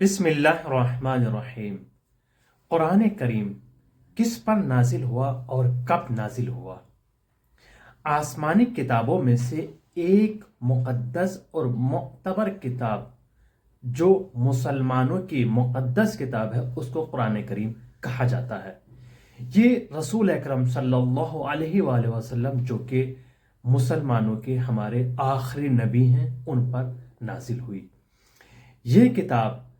بسم اللہ الرحمن الرحیم۔ قرآن کریم کس پر نازل ہوا اور کب نازل ہوا؟ آسمانی کتابوں میں سے ایک مقدس اور معتبر کتاب جو مسلمانوں کی مقدس کتاب ہے اس کو قرآن کریم کہا جاتا ہے۔ یہ رسول اکرم صلی اللہ علیہ وآلہ وسلم جو کہ مسلمانوں کے ہمارے آخری نبی ہیں ان پر نازل ہوئی۔ یہ کتاب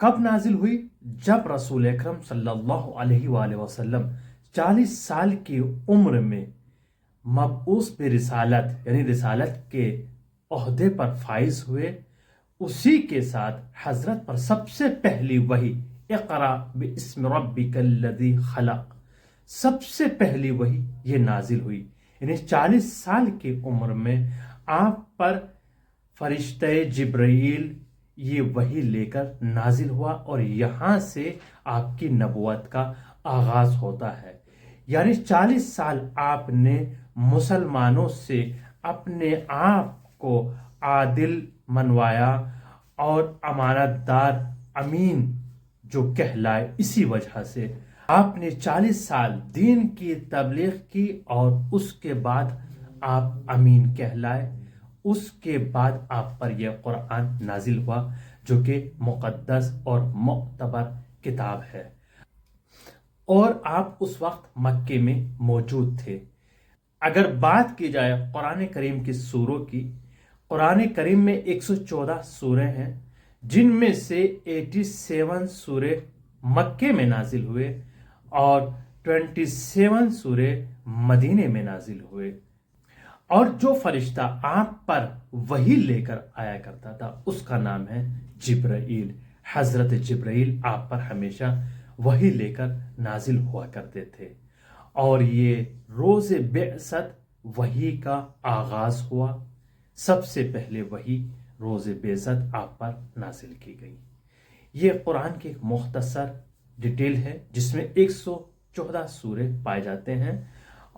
کب نازل ہوئی؟ جب رسول اکرم صلی اللہ علیہ وآلہ وسلم 40 سال کی عمر میں مبعوث برسالت یعنی رسالت کے عہدے پر فائز ہوئے، اسی کے ساتھ حضرت پر سب سے پہلی وحی اقرا باسم ربک الذی خلق، سب سے پہلی وحی یہ نازل ہوئی۔ یعنی 40 سال کی عمر میں آپ پر فرشتہ جبرائیل یہ وحی لے کر نازل ہوا اور یہاں سے آپ کی نبوت کا آغاز ہوتا ہے۔ یعنی 40 سال آپ نے مسلمانوں سے اپنے آپ کو عادل منوایا اور امانت دار امین جو کہلائے، اسی وجہ سے آپ نے 40 سال دین کی تبلیغ کی اور اس کے بعد آپ امین کہلائے۔ اس کے بعد آپ پر یہ قرآن نازل ہوا جو کہ مقدس اور معتبر کتاب ہے، اور آپ اس وقت مکے میں موجود تھے۔ اگر بات کی جائے قرآن کریم کی سوروں کی، قرآن کریم میں 114 سورے ہیں، جن میں سے 87 سورے مکے میں نازل ہوئے اور 27 سورے مدینے میں نازل ہوئے۔ اور جو فرشتہ آپ پر وحی لے کر آیا کرتا تھا اس کا نام ہے جبرائیل۔ حضرت جبرائیل آپ پر ہمیشہ وحی لے کر نازل ہوا کرتے تھے، اور یہ روز بعثت وحی کا آغاز ہوا۔ سب سے پہلے وحی روز بعثت آپ پر نازل کی گئی۔ یہ قرآن کی ایک مختصر ڈیٹیل ہے جس میں 114 سورے پائے جاتے ہیں،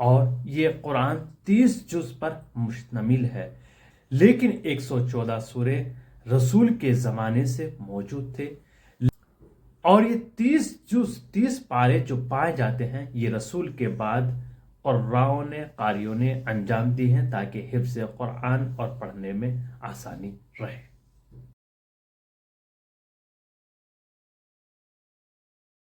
اور یہ قرآن 30 جز پر مشتمل ہے، لیکن 114 سورے رسول کے زمانے سے موجود تھے، اور یہ 30 جز 30 پارے جو پائے جاتے ہیں یہ رسول کے بعد قراؤں نے قاریوں نے انجام دی ہیں تاکہ حفظ قرآن اور پڑھنے میں آسانی رہے۔